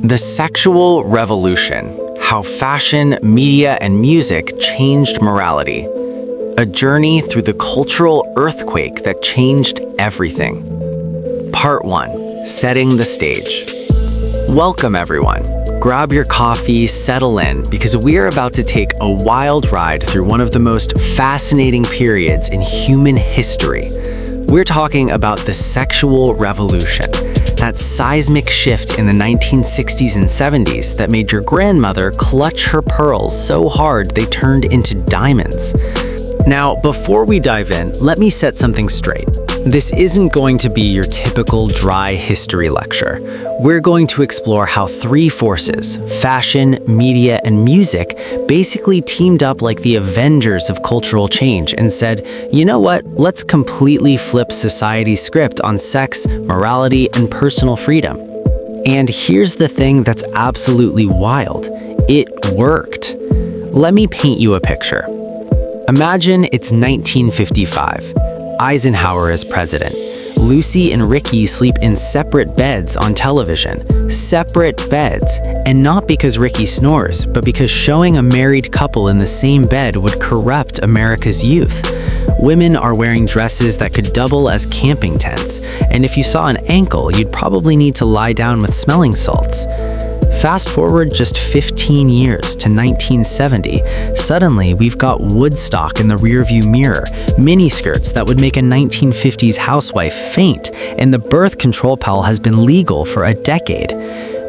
The sexual revolution, how fashion, media, and music changed morality. A journey through the cultural earthquake that changed everything. Part 1, setting the stage. Welcome everyone. Grab your coffee, settle in, because we're about to take a wild ride through one of the most fascinating periods in human history. We're talking about the sexual revolution, that seismic shift in the 1960s and 70s that made your grandmother clutch her pearls so hard they turned into diamonds. Now, before we dive in, let me set something straight. This isn't going to be your typical dry history lecture. We're going to explore how three forces, fashion, media, and music, basically teamed up like the Avengers of cultural change and said, you know what, let's completely flip society's script on sex, morality, and personal freedom. And here's the thing that's absolutely wild. It worked. Let me paint you a picture. Imagine it's 1955. Eisenhower is president. Lucy and Ricky sleep in separate beds on television. Separate beds. And not because Ricky snores, but because showing a married couple in the same bed would corrupt America's youth. Women are wearing dresses that could double as camping tents. And if you saw an ankle, you'd probably need to lie down with smelling salts. Fast forward just 15 years to 1970, suddenly we've got Woodstock in the rearview mirror, miniskirts that would make a 1950s housewife faint, and the birth control pill has been legal for a decade.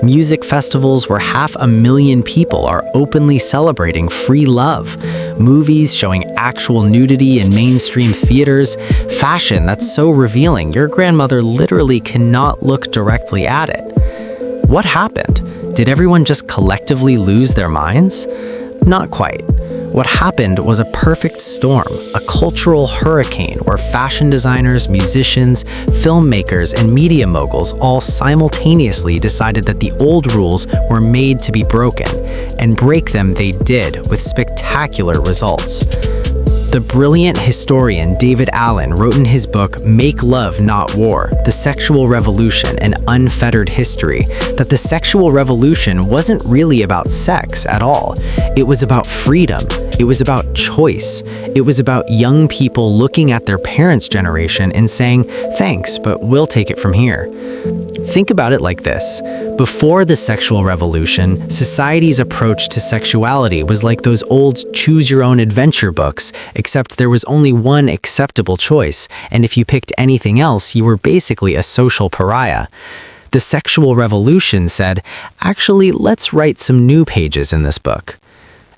Music festivals where 500,000 people are openly celebrating free love. Movies showing actual nudity in mainstream theaters. Fashion that's so revealing your grandmother literally cannot look directly at it. What happened? Did everyone just collectively lose their minds? Not quite. What happened was a perfect storm, a cultural hurricane where fashion designers, musicians, filmmakers, and media moguls all simultaneously decided that the old rules were made to be broken, and break them they did with spectacular results. The brilliant historian David Allen wrote in his book Make Love, Not War, The Sexual Revolution, An Unfettered History, that the sexual revolution wasn't really about sex at all. It was about freedom. It was about choice. It was about young people looking at their parents' generation and saying, thanks, but we'll take it from here. Think about it like this. Before the sexual revolution, society's approach to sexuality was like those old choose-your-own-adventure books, except there was only one acceptable choice, and if you picked anything else, you were basically a social pariah. The sexual revolution said, actually, let's write some new pages in this book.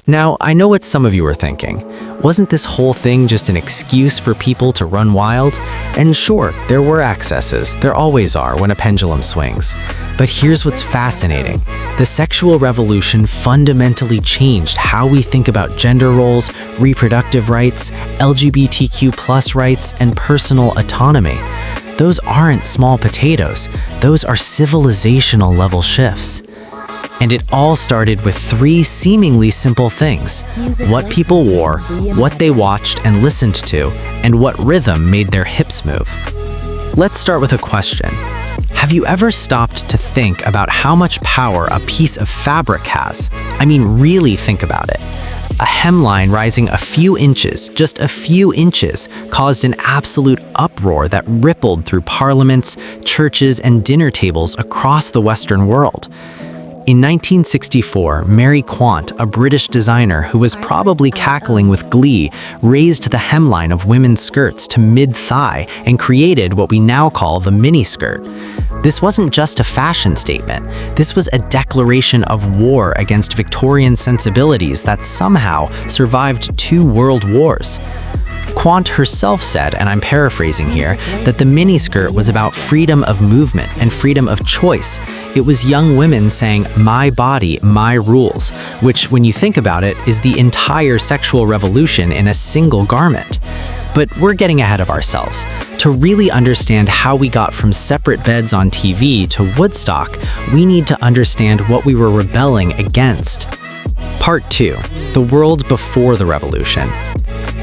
Now, I know what some of you are thinking. Wasn't this whole thing just an excuse for people to run wild? And sure, there were excesses. There always are when a pendulum swings. But here's what's fascinating. The sexual revolution fundamentally changed how we think about gender roles, reproductive rights, LGBTQ+ rights, and personal autonomy. Those aren't small potatoes. Those are civilizational level shifts. And it all started with three seemingly simple things: what people wore, what they watched and listened to, and what rhythm made their hips move. Let's start with a question. Have you ever stopped to think about how much power a piece of fabric has? I mean, really think about it. A hemline rising a few inches, just a few inches, caused an absolute uproar that rippled through parliaments, churches, and dinner tables across the Western world. In 1964, Mary Quant, a British designer who was probably cackling with glee, raised the hemline of women's skirts to mid-thigh and created what we now call the miniskirt. This wasn't just a fashion statement. This was a declaration of war against Victorian sensibilities that somehow survived 2 world wars. Quant herself said, and I'm paraphrasing here, that the miniskirt was about freedom of movement and freedom of choice. It was young women saying, my body, my rules, which, when you think about it, is the entire sexual revolution in a single garment. But we're getting ahead of ourselves. To really understand how we got from separate beds on TV to Woodstock, we need to understand what we were rebelling against. Part 2. The world before the revolution.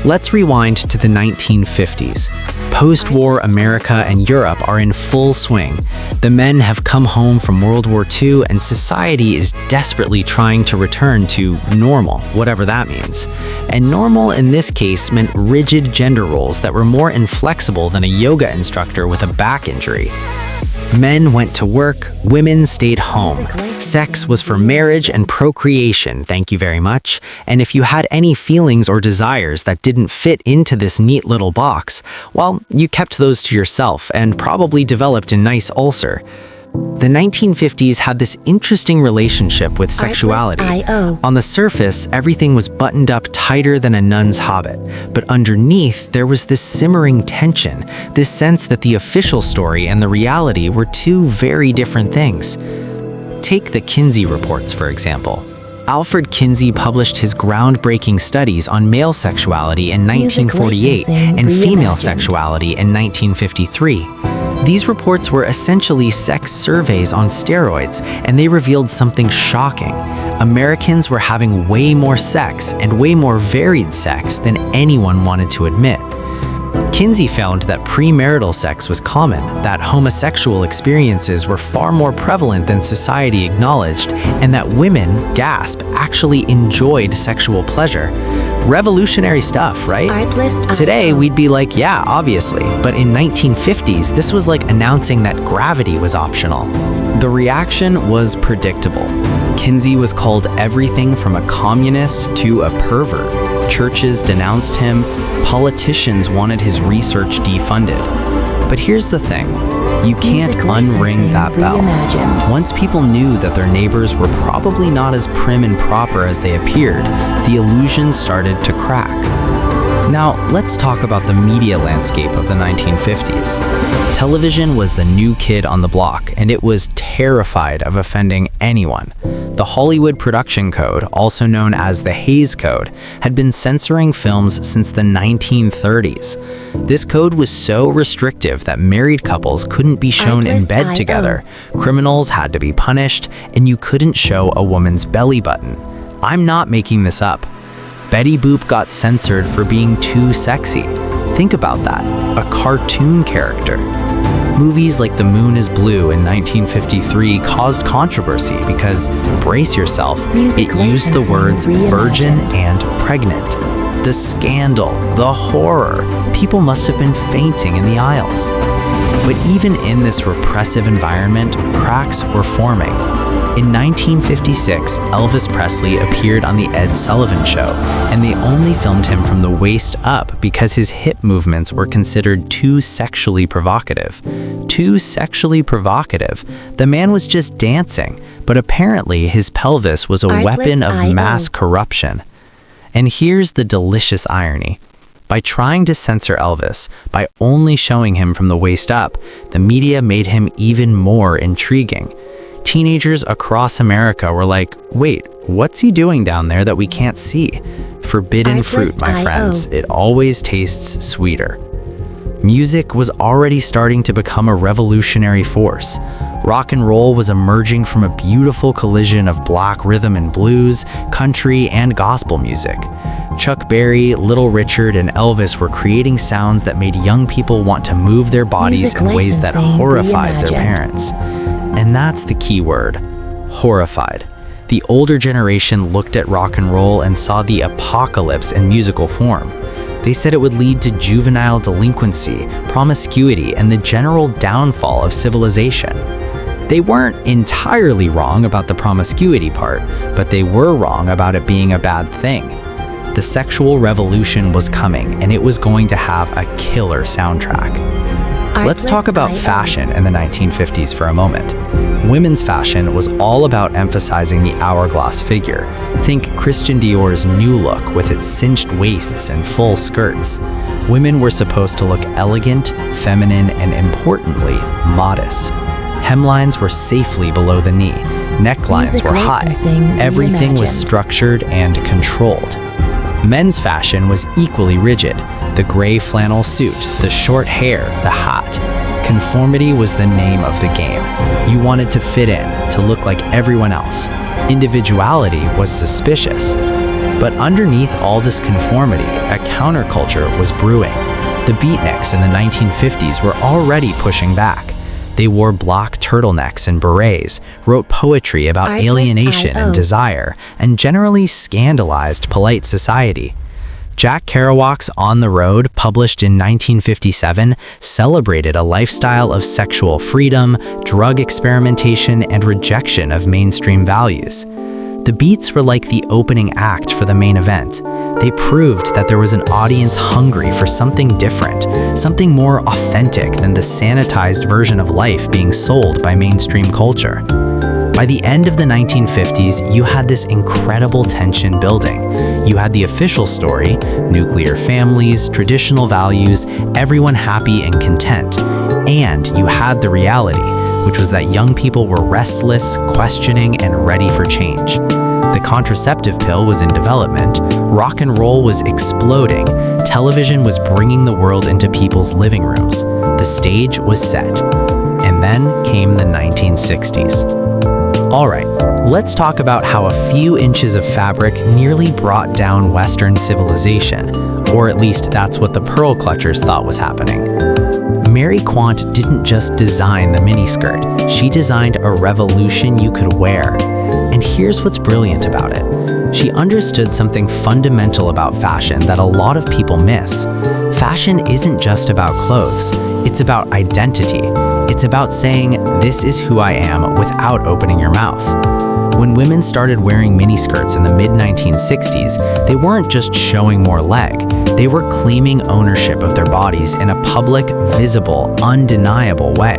Let's rewind to the 1950s. Post-war America and Europe are in full swing. The men have come home from World War II, and society is desperately trying to return to normal, whatever that means. And normal in this case meant rigid gender roles that were more inflexible than a yoga instructor with a back injury. Men went to work, women stayed home. Sex was for marriage and procreation, thank you very much. And if you had any feelings or desires that didn't fit into this neat little box, well, you kept those to yourself and probably developed a nice ulcer. The 1950s had this interesting relationship with sexuality. On the surface, everything was buttoned up tighter than a nun's habit, but underneath, there was this simmering tension, this sense that the official story and the reality were two very different things. Take the Kinsey reports, for example. Alfred Kinsey published his groundbreaking studies on male sexuality in 1948 and female sexuality in 1953. These reports were essentially sex surveys on steroids, and they revealed something shocking. Americans were having way more sex and way more varied sex than anyone wanted to admit. Kinsey found that premarital sex was common, that homosexual experiences were far more prevalent than society acknowledged, and that women, gasp, actually enjoyed sexual pleasure. Revolutionary stuff, right? Today, we'd be like, yeah, obviously, but in 1950s, this was like announcing that gravity was optional. The reaction was predictable. Kinsey was called everything from a communist to a pervert. Churches denounced him, politicians wanted his research defunded. But here's the thing, you can't unring that bell. Once people knew that their neighbors were probably not as prim and proper as they appeared, the illusion started to crack. Now, let's talk about the media landscape of the 1950s. Television was the new kid on the block, and it was terrified of offending anyone. The Hollywood Production Code, also known as the Hays Code, had been censoring films since the 1930s. This code was so restrictive that married couples couldn't be shown in bed together, criminals had to be punished, and you couldn't show a woman's belly button. I'm not making this up. Betty Boop got censored for being too sexy. Think about that, a cartoon character. Movies like The Moon is Blue in 1953 caused controversy because, brace yourself, it used the words virgin and pregnant. The scandal, the horror, people must have been fainting in the aisles. But even in this repressive environment, cracks were forming. In 1956, Elvis Presley appeared on The Ed Sullivan Show, and they only filmed him from the waist up because his hip movements were considered too sexually provocative. Too sexually provocative? The man was just dancing, but apparently his pelvis was a weapon of mass corruption. And here's the delicious irony. By trying to censor Elvis, by only showing him from the waist up, the media made him even more intriguing. Teenagers across America were like, wait, what's he doing down there that we can't see? Forbidden fruit, my friends. It always tastes sweeter. Music was already starting to become a revolutionary force. Rock and roll was emerging from a beautiful collision of black rhythm and blues, country, and gospel music. Chuck Berry, Little Richard, and Elvis were creating sounds that made young people want to move their bodies in ways that horrified their parents. And that's the key word, horrified. The older generation looked at rock and roll and saw the apocalypse in musical form. They said it would lead to juvenile delinquency, promiscuity, and the general downfall of civilization. They weren't entirely wrong about the promiscuity part, but they were wrong about it being a bad thing. The sexual revolution was coming, and it was going to have a killer soundtrack. Let's talk about fashion in the 1950s for a moment. Women's fashion was all about emphasizing the hourglass figure. Think Christian Dior's new look with its cinched waists and full skirts. Women were supposed to look elegant, feminine, and importantly, modest. Hemlines were safely below the knee. Necklines were high. Everything was structured and controlled. Men's fashion was equally rigid. The gray flannel suit, the short hair, the hat. Conformity was the name of the game. You wanted to fit in, to look like everyone else. Individuality was suspicious. But underneath all this conformity, a counterculture was brewing. The beatniks in the 1950s were already pushing back. They wore block turtlenecks and berets, wrote poetry about alienation and desire, and generally scandalized polite society. Jack Kerouac's On the Road, published in 1957, celebrated a lifestyle of sexual freedom, drug experimentation, and rejection of mainstream values. The beats were like the opening act for the main event. They proved that there was an audience hungry for something different, something more authentic than the sanitized version of life being sold by mainstream culture. By the end of the 1950s, you had this incredible tension building. You had the official story, nuclear families, traditional values, everyone happy and content. And you had the reality, which was that young people were restless, questioning, and ready for change. The contraceptive pill was in development, rock and roll was exploding, television was bringing the world into people's living rooms. The stage was set. And then came the 1960s. All right, let's talk about how a few inches of fabric nearly brought down Western civilization, or at least that's what the pearl clutchers thought was happening. Mary Quant didn't just design the miniskirt, she designed a revolution you could wear. And here's what's brilliant about it. She understood something fundamental about fashion that a lot of people miss. Fashion isn't just about clothes, it's about identity. It's about saying, this is who I am, without opening your mouth. When women started wearing miniskirts in the mid-1960s, they weren't just showing more leg, they were claiming ownership of their bodies in a public, visible, undeniable way.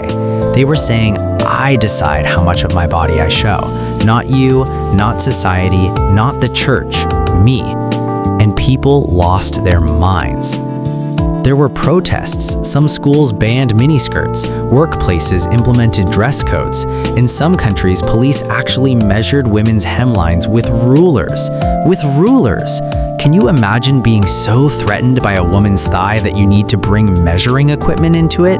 They were saying, I decide how much of my body I show. Not you, not society, not the church, me. And people lost their minds. There were protests, some schools banned miniskirts, workplaces implemented dress codes. In some countries, police actually measured women's hemlines with rulers. With rulers! Can you imagine being so threatened by a woman's thigh that you need to bring measuring equipment into it?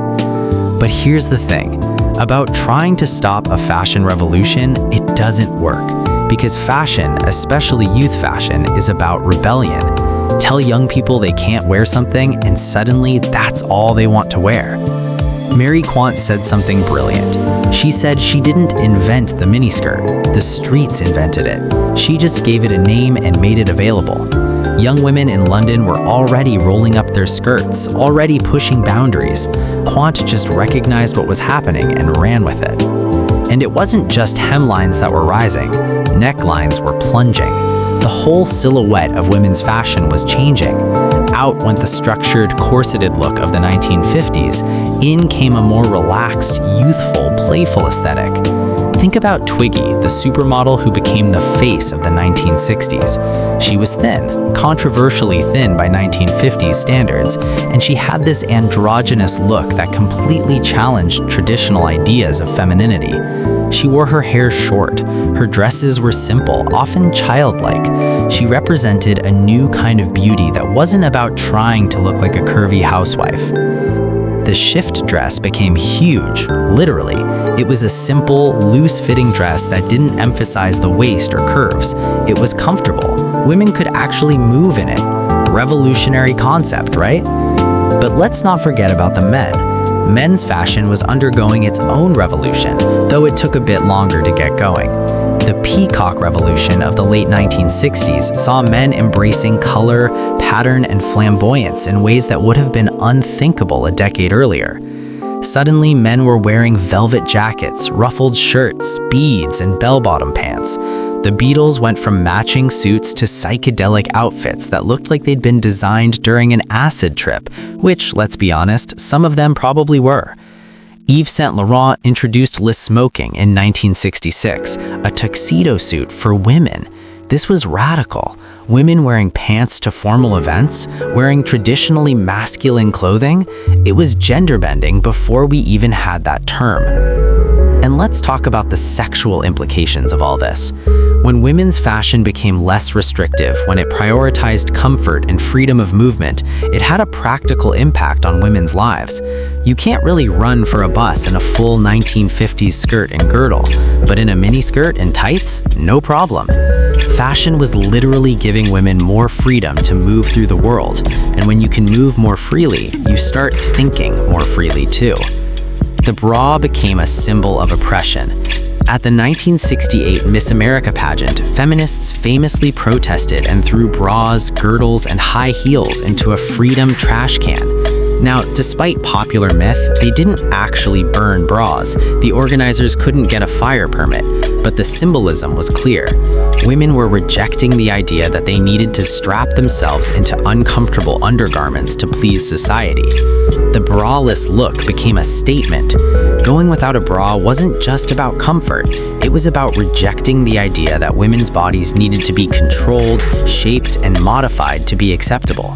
But here's the thing. About trying to stop a fashion revolution, it doesn't work. Because fashion, especially youth fashion, is about rebellion. Tell young people they can't wear something, and suddenly that's all they want to wear. Mary Quant said something brilliant. She said she didn't invent the miniskirt, the streets invented it. She just gave it a name and made it available. Young women in London were already rolling up their skirts, already pushing boundaries. Quant just recognized what was happening and ran with it. And it wasn't just hemlines that were rising, necklines were plunging. The whole silhouette of women's fashion was changing. Out went the structured, corseted look of the 1950s. In came a more relaxed, youthful, playful aesthetic. Think about Twiggy, the supermodel who became the face of the 1960s. She was thin, controversially thin by 1950s standards, and she had this androgynous look that completely challenged traditional ideas of femininity. She wore her hair short. Her dresses were simple, often childlike. She represented a new kind of beauty that wasn't about trying to look like a curvy housewife. The shift dress became huge, literally. It was a simple, loose-fitting dress that didn't emphasize the waist or curves. It was comfortable. Women could actually move in it. Revolutionary concept, right? But let's not forget about the men. Men's fashion was undergoing its own revolution, though it took a bit longer to get going. The peacock revolution of the late 1960s saw men embracing color, pattern, and flamboyance in ways that would have been unthinkable a decade earlier. Suddenly, men were wearing velvet jackets, ruffled shirts, beads, and bell-bottom pants. The Beatles went from matching suits to psychedelic outfits that looked like they'd been designed during an acid trip, which, let's be honest, some of them probably were. Yves Saint Laurent introduced Le Smoking in 1966, a tuxedo suit for women. This was radical. Women wearing pants to formal events, wearing traditionally masculine clothing. It was gender bending before we even had that term. And let's talk about the sexual implications of all this. When women's fashion became less restrictive, when it prioritized comfort and freedom of movement, it had a practical impact on women's lives. You can't really run for a bus in a full 1950s skirt and girdle, but in a miniskirt and tights, no problem. Fashion was literally giving women more freedom to move through the world, and when you can move more freely, you start thinking more freely too. The bra became a symbol of oppression. At the 1968 Miss America pageant, feminists famously protested and threw bras, girdles, and high heels into a freedom trash can. Now, despite popular myth, they didn't actually burn bras. The organizers couldn't get a fire permit, but the symbolism was clear. Women were rejecting the idea that they needed to strap themselves into uncomfortable undergarments to please society. The braless look became a statement. Going without a bra wasn't just about comfort, it was about rejecting the idea that women's bodies needed to be controlled, shaped, and modified to be acceptable.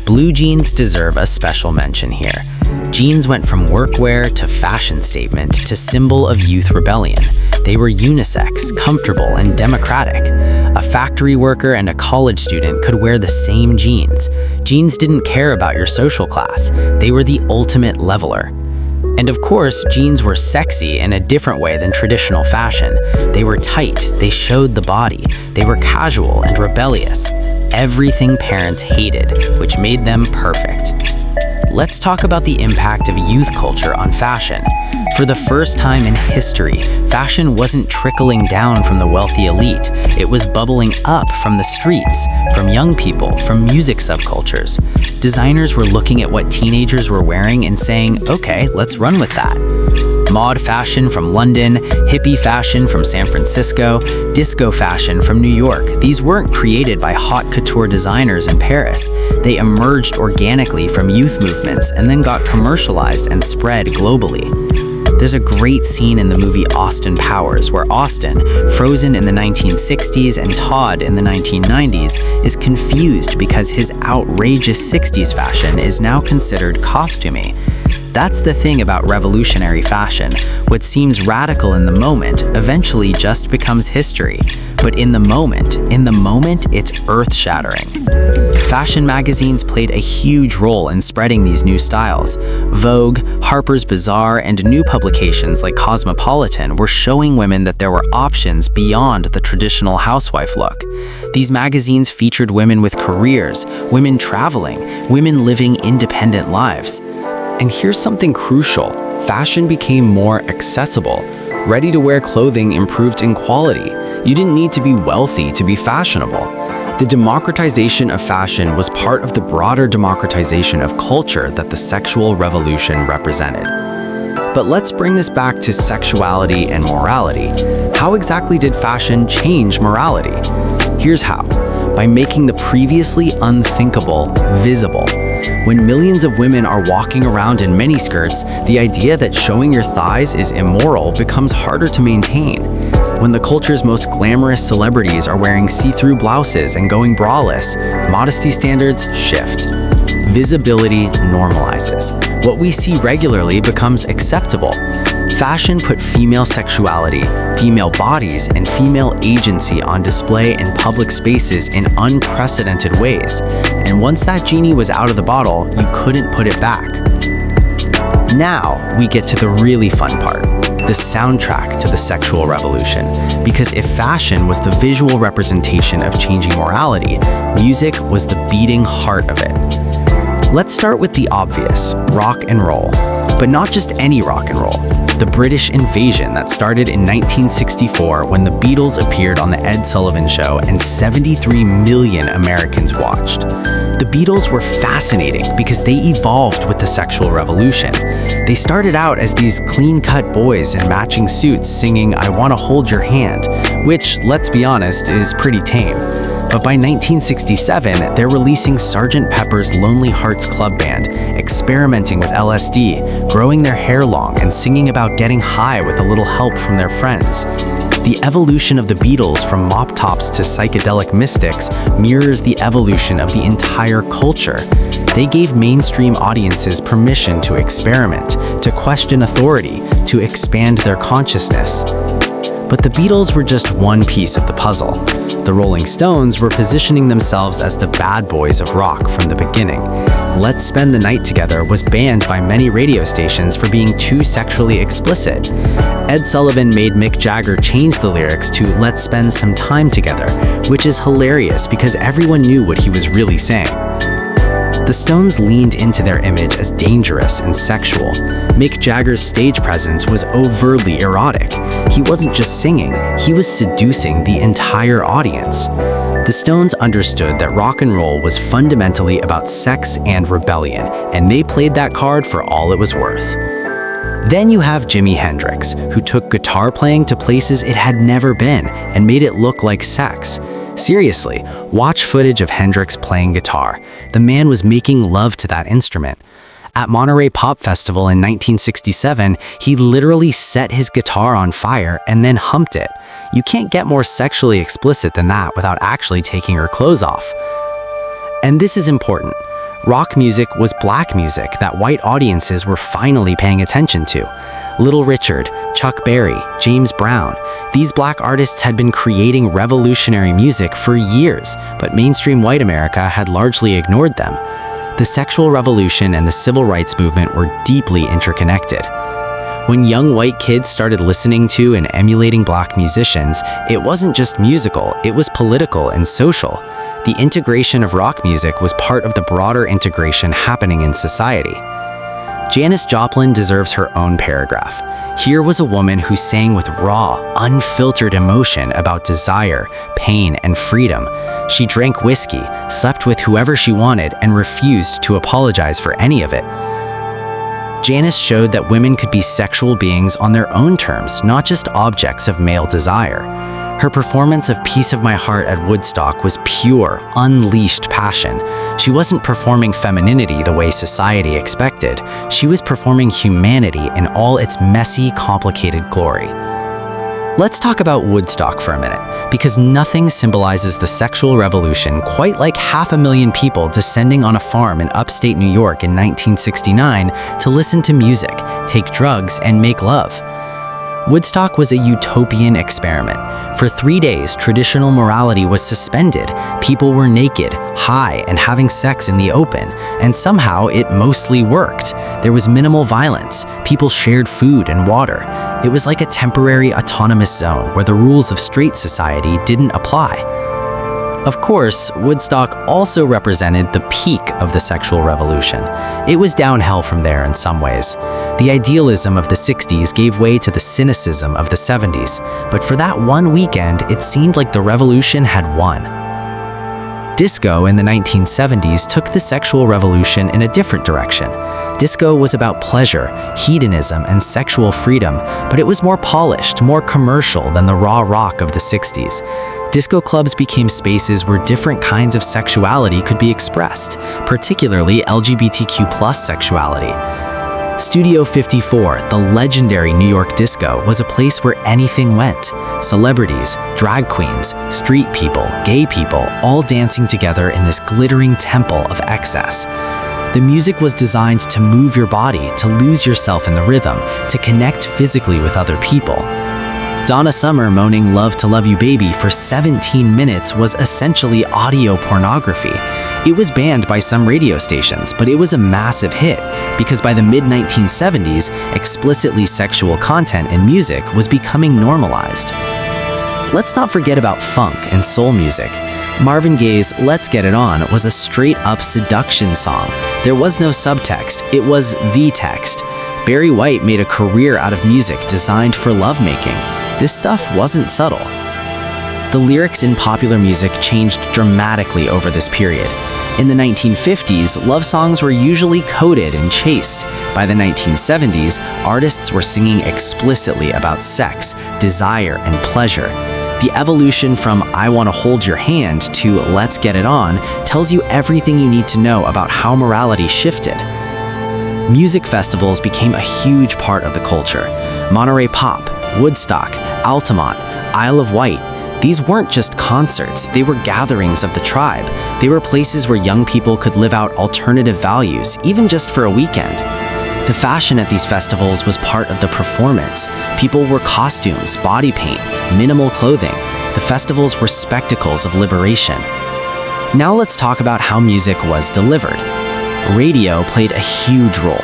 Blue jeans deserve a special mention here. Jeans went from workwear to fashion statement to symbol of youth rebellion. They were unisex, comfortable, and democratic. A factory worker and a college student could wear the same jeans. Jeans didn't care about your social class. They were the ultimate leveler. And of course, jeans were sexy in a different way than traditional fashion. They were tight, they showed the body, they were casual and rebellious. Everything parents hated, which made them perfect. Let's talk about the impact of youth culture on fashion. For the first time in history, fashion wasn't trickling down from the wealthy elite. It was bubbling up from the streets, from young people, from music subcultures. Designers were looking at what teenagers were wearing and saying, okay, let's run with that. Mod fashion from London, hippie fashion from San Francisco, disco fashion from New York. These weren't created by haute couture designers in Paris. They emerged organically from youth movements and then got commercialized and spread globally. There's a great scene in the movie Austin Powers where Austin, frozen in the 1960s and Todd in the 1990s, is confused because his outrageous 60s fashion is now considered costumey. That's the thing about revolutionary fashion. What seems radical in the moment eventually just becomes history. But in the moment, it's earth-shattering. Fashion magazines played a huge role in spreading these new styles. Vogue, Harper's Bazaar, and new publications like Cosmopolitan were showing women that there were options beyond the traditional housewife look. These magazines featured women with careers, women traveling, women living independent lives. And here's something crucial. Fashion became more accessible. Ready-to-wear clothing improved in quality. You didn't need to be wealthy to be fashionable. The democratization of fashion was part of the broader democratization of culture that the sexual revolution represented. But let's bring this back to sexuality and morality. How exactly did fashion change morality? Here's how. By making the previously unthinkable visible. When millions of women are walking around in miniskirts, the idea that showing your thighs is immoral becomes harder to maintain. When the culture's most glamorous celebrities are wearing see-through blouses and going braless, modesty standards shift. Visibility normalizes. What we see regularly becomes acceptable. Fashion put female sexuality, female bodies, and female agency on display in public spaces in unprecedented ways. And once that genie was out of the bottle, you couldn't put it back. Now we get to the really fun part, the soundtrack to the sexual revolution. Because if fashion was the visual representation of changing morality, music was the beating heart of it. Let's start with the obvious, rock and roll. But not just any rock and roll. The British invasion that started in 1964 when the Beatles appeared on the Ed Sullivan Show and 73 million Americans watched. The Beatles were fascinating because they evolved with the sexual revolution. They started out as these clean-cut boys in matching suits singing "I Wanna Hold Your Hand," which, let's be honest, is pretty tame. But by 1967, they're releasing Sgt. Pepper's Lonely Hearts Club Band, experimenting with LSD, growing their hair long, and singing about getting high with a little help from their friends. The evolution of the Beatles from mop tops to psychedelic mystics mirrors the evolution of the entire culture. They gave mainstream audiences permission to experiment, to question authority, to expand their consciousness. But the Beatles were just one piece of the puzzle. The Rolling Stones were positioning themselves as the bad boys of rock from the beginning. Let's Spend the Night Together was banned by many radio stations for being too sexually explicit. Ed Sullivan made Mick Jagger change the lyrics to Let's Spend Some Time Together, which is hilarious because everyone knew what he was really saying. The Stones leaned into their image as dangerous and sexual. Mick Jagger's stage presence was overtly erotic. He wasn't just singing, he was seducing the entire audience. The Stones understood that rock and roll was fundamentally about sex and rebellion, and they played that card for all it was worth. Then you have Jimi Hendrix, who took guitar playing to places it had never been and made it look like sex. Seriously, watch footage of Hendrix playing guitar. The man was making love to that instrument. At Monterey Pop Festival in 1967, he literally set his guitar on fire and then humped it. You can't get more sexually explicit than that without actually taking her clothes off. And this is important. Rock music was black music that white audiences were finally paying attention to. Little Richard, Chuck Berry, James Brown. These black artists had been creating revolutionary music for years, but mainstream white America had largely ignored them. The sexual revolution and the civil rights movement were deeply interconnected. When young white kids started listening to and emulating black musicians, it wasn't just musical, it was political and social. The integration of rock music was part of the broader integration happening in society. Janis Joplin deserves her own paragraph. Here was a woman who sang with raw, unfiltered emotion about desire, pain, and freedom. She drank whiskey, slept with whoever she wanted, and refused to apologize for any of it. Janis showed that women could be sexual beings on their own terms, not just objects of male desire. Her performance of Piece of My Heart at Woodstock was pure, unleashed passion. She wasn't performing femininity the way society expected. She was performing humanity in all its messy, complicated glory. Let's talk about Woodstock for a minute, because nothing symbolizes the sexual revolution quite like 500,000 people descending on a farm in upstate New York in 1969 to listen to music, take drugs, and make love. Woodstock was a utopian experiment. For 3 days, traditional morality was suspended. People were naked, high, and having sex in the open, and somehow it mostly worked. There was minimal violence. People shared food and water. It was like a temporary autonomous zone where the rules of straight society didn't apply. Of course, Woodstock also represented the peak of the sexual revolution. It was downhill from there in some ways. The idealism of the 60s gave way to the cynicism of the 70s, but for that one weekend, it seemed like the revolution had won. Disco in the 1970s took the sexual revolution in a different direction. Disco was about pleasure, hedonism, and sexual freedom, but it was more polished, more commercial than the raw rock of the 60s. Disco clubs became spaces where different kinds of sexuality could be expressed, particularly LGBTQ+ sexuality. Studio 54, the legendary New York disco, was a place where anything went. Celebrities, drag queens, street people, gay people, all dancing together in this glittering temple of excess. The music was designed to move your body, to lose yourself in the rhythm, to connect physically with other people. Donna Summer moaning "Love to Love You Baby" for 17 minutes was essentially audio pornography. It was banned by some radio stations, but it was a massive hit because by the mid-1970s, explicitly sexual content in music was becoming normalized. Let's not forget about funk and soul music. Marvin Gaye's "Let's Get It On" was a straight-up seduction song. There was no subtext, it was the text. Barry White made a career out of music designed for lovemaking. This stuff wasn't subtle. The lyrics in popular music changed dramatically over this period. In the 1950s, love songs were usually coded and chaste. By the 1970s, artists were singing explicitly about sex, desire, and pleasure. The evolution from "I Want to Hold Your Hand" to "Let's Get It On" tells you everything you need to know about how morality shifted. Music festivals became a huge part of the culture. Monterey Pop, Woodstock, Altamont, Isle of Wight. These weren't just concerts, they were gatherings of the tribe. They were places where young people could live out alternative values, even just for a weekend. The fashion at these festivals was part of the performance. People wore costumes, body paint, minimal clothing. The festivals were spectacles of liberation. Now let's talk about how music was delivered. Radio played a huge role.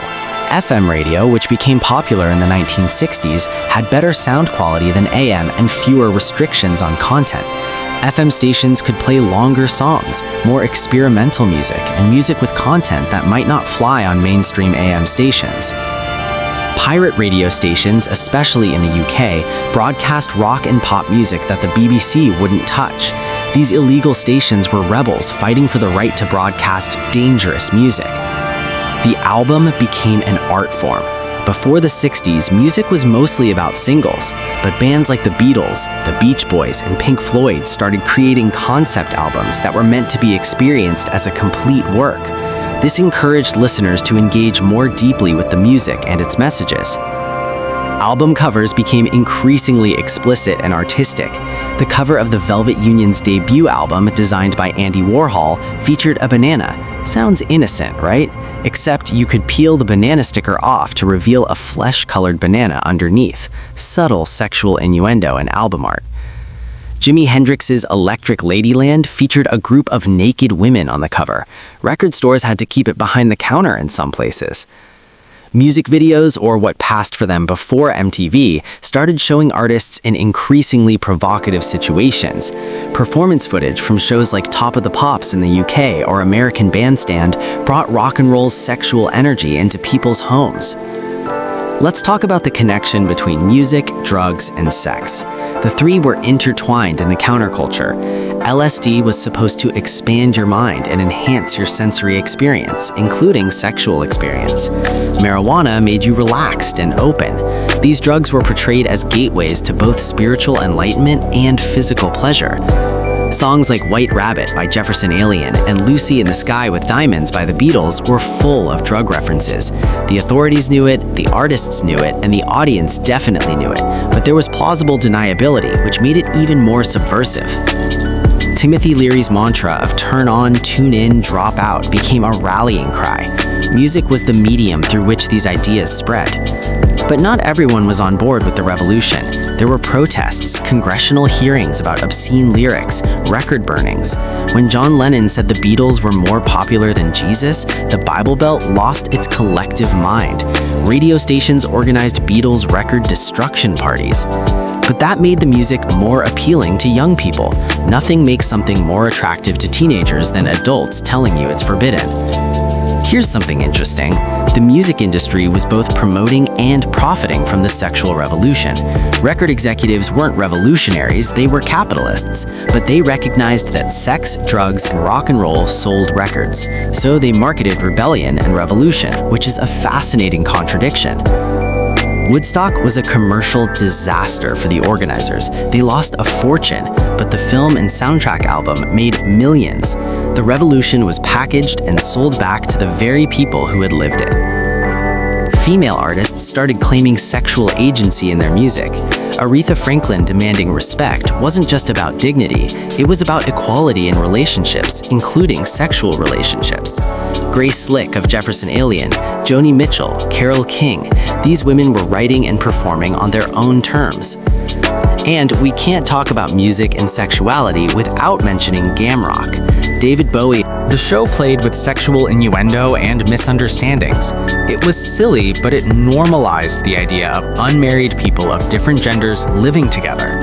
FM radio, which became popular in the 1960s, had better sound quality than AM and fewer restrictions on content. FM stations could play longer songs, more experimental music, and music with content that might not fly on mainstream AM stations. Pirate radio stations, especially in the UK, broadcast rock and pop music that the BBC wouldn't touch. These illegal stations were rebels fighting for the right to broadcast dangerous music. The album became an art form. Before the 60s, music was mostly about singles, but bands like the Beatles, the Beach Boys, and Pink Floyd started creating concept albums that were meant to be experienced as a complete work. This encouraged listeners to engage more deeply with the music and its messages. Album covers became increasingly explicit and artistic. The cover of the Velvet Union's debut album, designed by Andy Warhol, featured a banana. Sounds innocent, right? Except you could peel the banana sticker off to reveal a flesh-colored banana underneath. Subtle sexual innuendo in album art. Jimi Hendrix's Electric Ladyland featured a group of naked women on the cover. Record stores had to keep it behind the counter in some places. Music videos, or what passed for them before MTV, started showing artists in increasingly provocative situations. Performance footage from shows like Top of the Pops in the UK or American Bandstand brought rock and roll's sexual energy into people's homes. Let's talk about the connection between music, drugs, and sex. The three were intertwined in the counterculture. LSD was supposed to expand your mind and enhance your sensory experience, including sexual experience. Marijuana made you relaxed and open. These drugs were portrayed as gateways to both spiritual enlightenment and physical pleasure. Songs like White Rabbit by Jefferson Airplane and Lucy in the Sky with Diamonds by the Beatles were full of drug references. The authorities knew it, the artists knew it, and the audience definitely knew it, but there was plausible deniability, which made it even more subversive. Timothy Leary's mantra of turn on, tune in, drop out became a rallying cry. Music was the medium through which these ideas spread. But not everyone was on board with the revolution. There were protests, congressional hearings about obscene lyrics, record burnings. When John Lennon said the Beatles were more popular than Jesus, the Bible Belt lost its collective mind. Radio stations organized Beatles record destruction parties. But that made the music more appealing to young people. Nothing makes something more attractive to teenagers than adults telling you it's forbidden. Here's something interesting. The music industry was both promoting and profiting from the sexual revolution. Record executives weren't revolutionaries, they were capitalists, but they recognized that sex, drugs, and rock and roll sold records. So they marketed rebellion and revolution, which is a fascinating contradiction. Woodstock was a commercial disaster for the organizers. They lost a fortune, but the film and soundtrack album made millions. The revolution was packaged and sold back to the very people who had lived it. Female artists started claiming sexual agency in their music. Aretha Franklin demanding respect wasn't just about dignity, it was about equality in relationships, including sexual relationships. Grace Slick of Jefferson Airplane, Joni Mitchell, Carole King, these women were writing and performing on their own terms. And we can't talk about music and sexuality without mentioning glam rock. David Bowie. The show played with sexual innuendo and misunderstandings. It was silly, but it normalized the idea of unmarried people of different genders living together.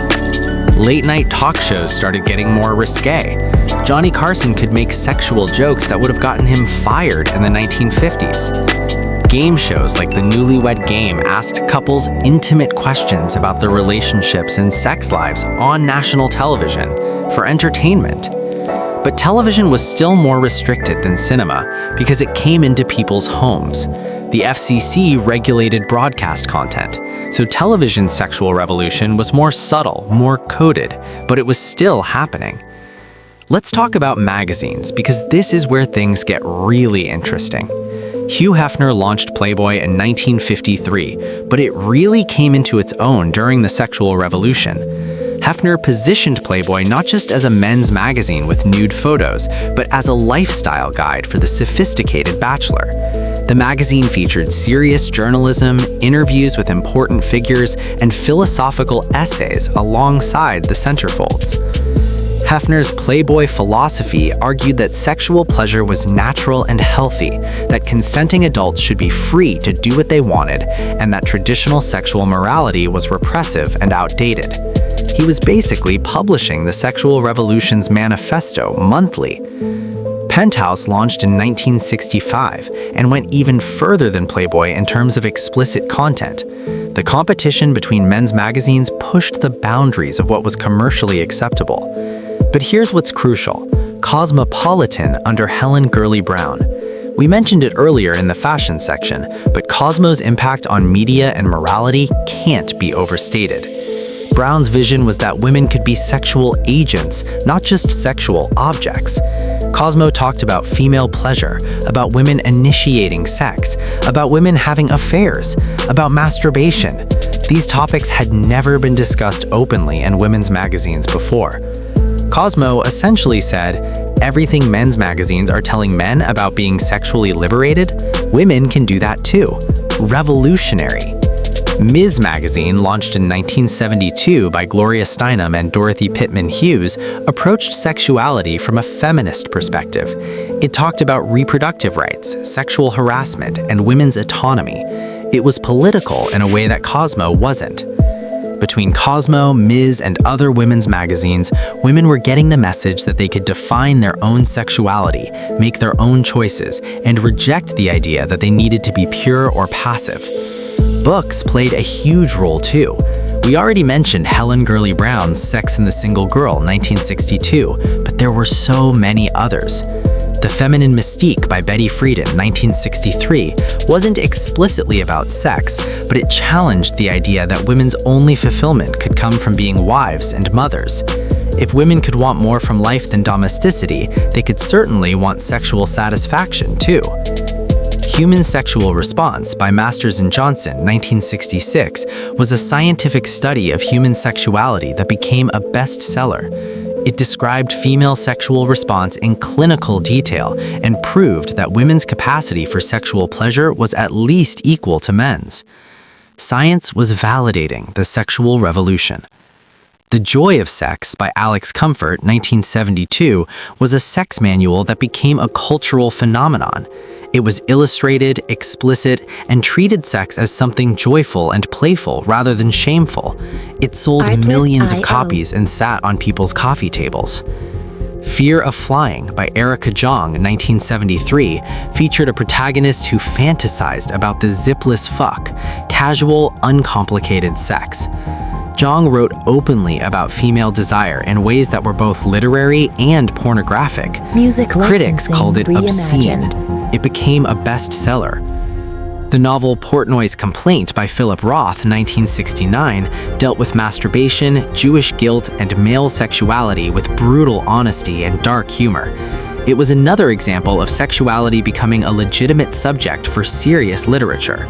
Late-night talk shows started getting more risque. Johnny Carson could make sexual jokes that would have gotten him fired in the 1950s. Game shows like The Newlywed Game asked couples intimate questions about their relationships and sex lives on national television for entertainment. But television was still more restricted than cinema because it came into people's homes. The FCC regulated broadcast content, so television's sexual revolution was more subtle, more coded, but it was still happening. Let's talk about magazines, because this is where things get really interesting. Hugh Hefner launched Playboy in 1953, but it really came into its own during the sexual revolution. Hefner positioned Playboy not just as a men's magazine with nude photos, but as a lifestyle guide for the sophisticated bachelor. The magazine featured serious journalism, interviews with important figures, and philosophical essays alongside the centerfolds. Hefner's Playboy philosophy argued that sexual pleasure was natural and healthy, that consenting adults should be free to do what they wanted, and that traditional sexual morality was repressive and outdated. He was basically publishing the Sexual Revolution's manifesto monthly. Penthouse launched in 1965 and went even further than Playboy in terms of explicit content. The competition between men's magazines pushed the boundaries of what was commercially acceptable. But here's what's crucial: Cosmopolitan under Helen Gurley Brown. We mentioned it earlier in the fashion section, but Cosmo's impact on media and morality can't be overstated. Brown's vision was that women could be sexual agents, not just sexual objects. Cosmo talked about female pleasure, about women initiating sex, about women having affairs, about masturbation. These topics had never been discussed openly in women's magazines before. Cosmo essentially said, everything men's magazines are telling men about being sexually liberated, women can do that too. Revolutionary. Ms. Magazine, launched in 1972 by Gloria Steinem and Dorothy Pittman Hughes, approached sexuality from a feminist perspective. It talked about reproductive rights, sexual harassment, and women's autonomy. It was political in a way that Cosmo wasn't. Between Cosmo, Ms., and other women's magazines, women were getting the message that they could define their own sexuality, make their own choices, and reject the idea that they needed to be pure or passive. Books played a huge role too. We already mentioned Helen Gurley Brown's Sex and the Single Girl, 1962, but there were so many others. The Feminine Mystique by Betty Friedan, 1963, wasn't explicitly about sex, but it challenged the idea that women's only fulfillment could come from being wives and mothers. If women could want more from life than domesticity, they could certainly want sexual satisfaction too. Human Sexual Response by Masters and Johnson, 1966, was a scientific study of human sexuality that became a bestseller. It described female sexual response in clinical detail and proved that women's capacity for sexual pleasure was at least equal to men's. Science was validating the sexual revolution. The Joy of Sex by Alex Comfort, 1972, was a sex manual that became a cultural phenomenon. It was illustrated, explicit, and treated sex as something joyful and playful rather than shameful. It sold millions of copies and sat on people's coffee tables. Fear of Flying by Erica Jong, 1973, featured a protagonist who fantasized about the zipless fuck, casual, uncomplicated sex. Jong wrote openly about female desire in ways that were both literary and pornographic. Critics called it obscene. It became a bestseller. The novel Portnoy's Complaint by Philip Roth, 1969, dealt with masturbation, Jewish guilt, and male sexuality with brutal honesty and dark humor. It was another example of sexuality becoming a legitimate subject for serious literature.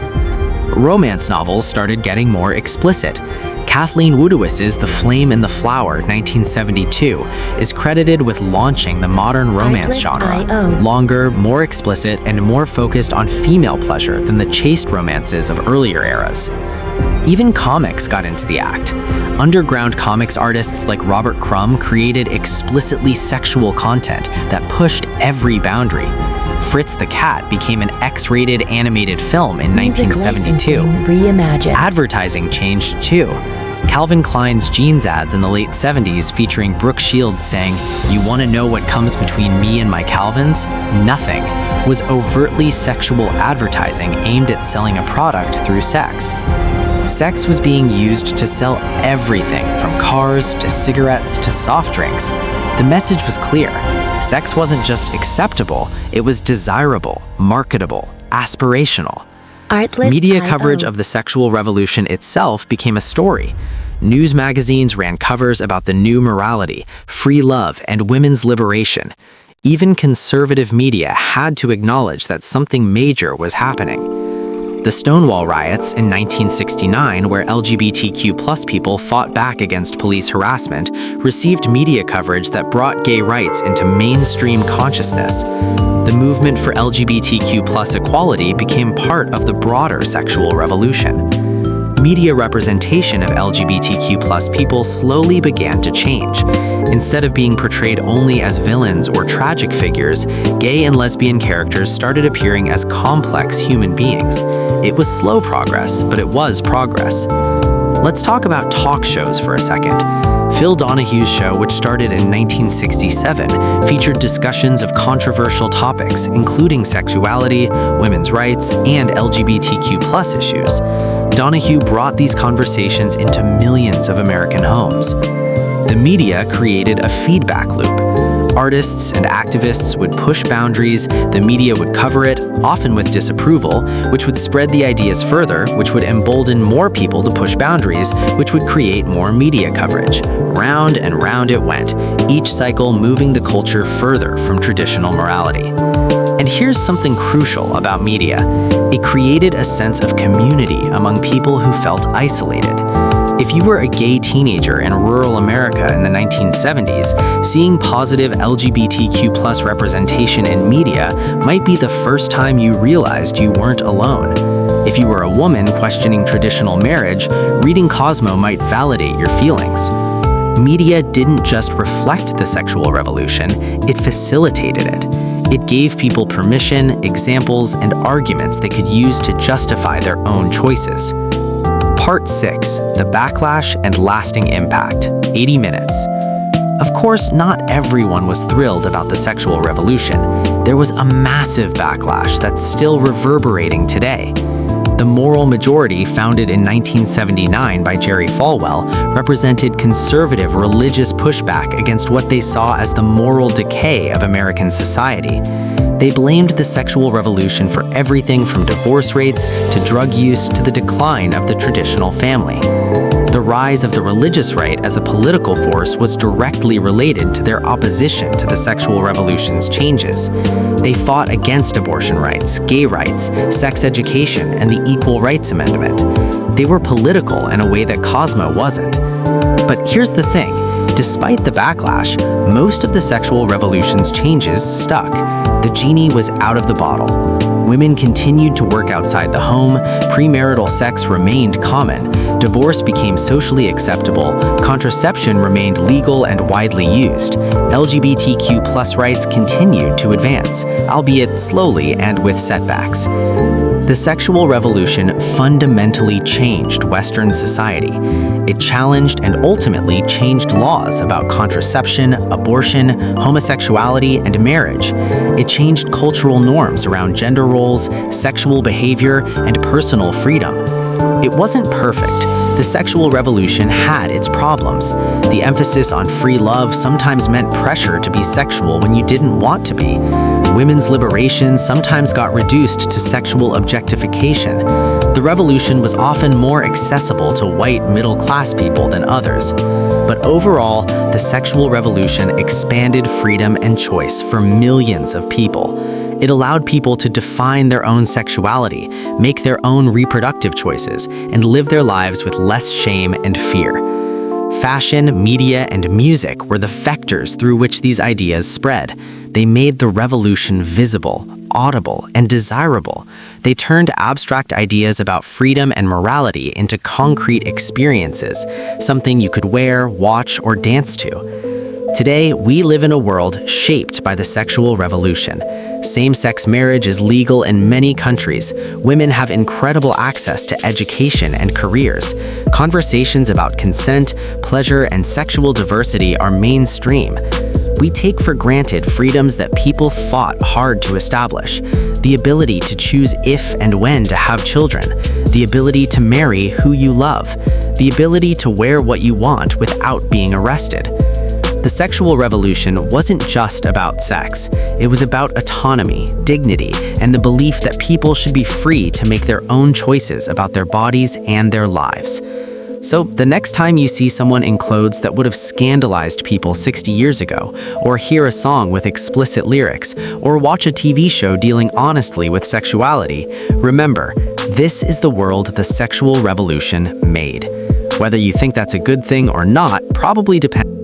Romance novels started getting more explicit. Kathleen Woodowis's The Flame and the Flower, 1972, is credited with launching the modern romance genre, longer, more explicit, and more focused on female pleasure than the chaste romances of earlier eras. Even comics got into the act. Underground comics artists like Robert Crumb created explicitly sexual content that pushed every boundary. Fritz the Cat became an X-rated animated film in 1972. Advertising changed too. Calvin Klein's jeans ads in the late 70s featuring Brooke Shields saying, "You want to know what comes between me and my Calvins? Nothing," was overtly sexual advertising aimed at selling a product through sex. Sex was being used to sell everything from cars to cigarettes to soft drinks. The message was clear. Sex wasn't just acceptable, it was desirable, marketable, aspirational. Media coverage of the sexual revolution itself became a story. News magazines ran covers about the new morality, free love, and women's liberation. Even conservative media had to acknowledge that something major was happening. The Stonewall riots in 1969, where LGBTQ+ people fought back against police harassment, received media coverage that brought gay rights into mainstream consciousness. The movement for LGBTQ+ equality became part of the broader sexual revolution. Media representation of LGBTQ+ people slowly began to change. Instead of being portrayed only as villains or tragic figures, gay and lesbian characters started appearing as complex human beings. It was slow progress, but it was progress. Let's talk about talk shows for a second. Phil Donahue's show, which started in 1967, featured discussions of controversial topics, including sexuality, women's rights, and LGBTQ+ issues. Donahue brought these conversations into millions of American homes. The media created a feedback loop. Artists and activists would push boundaries, the media would cover it, often with disapproval, which would spread the ideas further, which would embolden more people to push boundaries, which would create more media coverage. Round and round it went, each cycle moving the culture further from traditional morality. And here's something crucial about media. It created a sense of community among people who felt isolated. If you were a gay teenager in rural America in the 1970s, seeing positive LGBTQ+ representation in media might be the first time you realized you weren't alone. If you were a woman questioning traditional marriage, reading Cosmo might validate your feelings. Media didn't just reflect the sexual revolution, it facilitated it. It gave people permission, examples, and arguments they could use to justify their own choices. Part 6, The Backlash and Lasting Impact, 80 minutes. Of course, not everyone was thrilled about the sexual revolution. There was a massive backlash that's still reverberating today. The moral majority, founded in 1979 by Jerry Falwell, represented conservative religious pushback against what they saw as the moral decay of American society. They blamed the sexual revolution for everything from divorce rates to drug use to the decline of the traditional family. The rise of the religious right as a political force was directly related to their opposition to the sexual revolution's changes. They fought against abortion rights, gay rights, sex education, and the Equal Rights Amendment. They were political in a way that Cosmo wasn't. But here's the thing. Despite the backlash, most of the sexual revolution's changes stuck. The genie was out of the bottle. Women continued to work outside the home, premarital sex remained common, divorce became socially acceptable, contraception remained legal and widely used, LGBTQ+ rights continued to advance, albeit slowly and with setbacks. The sexual revolution fundamentally changed Western society. It challenged and ultimately changed laws about contraception, abortion, homosexuality, and marriage. It changed cultural norms around gender roles, sexual behavior, and personal freedom. It wasn't perfect. The sexual revolution had its problems. The emphasis on free love sometimes meant pressure to be sexual when you didn't want to be. Women's liberation sometimes got reduced to sexual objectification. The revolution was often more accessible to white middle-class people than others. But overall, the sexual revolution expanded freedom and choice for millions of people. It allowed people to define their own sexuality, make their own reproductive choices, and live their lives with less shame and fear. Fashion, media, and music were the vectors through which these ideas spread. They made the revolution visible, audible, and desirable. They turned abstract ideas about freedom and morality into concrete experiences, something you could wear, watch, or dance to. Today, we live in a world shaped by the sexual revolution. Same-sex marriage is legal in many countries. Women have incredible access to education and careers. Conversations about consent, pleasure, and sexual diversity are mainstream. We take for granted freedoms that people fought hard to establish. The ability to choose if and when to have children. The ability to marry who you love. The ability to wear what you want without being arrested. The sexual revolution wasn't just about sex. It was about autonomy, dignity, and the belief that people should be free to make their own choices about their bodies and their lives. So the next time you see someone in clothes that would have scandalized people 60 years ago, or hear a song with explicit lyrics, or watch a TV show dealing honestly with sexuality, remember, This is the world the sexual revolution made. Whether you think that's a good thing or not probably depends.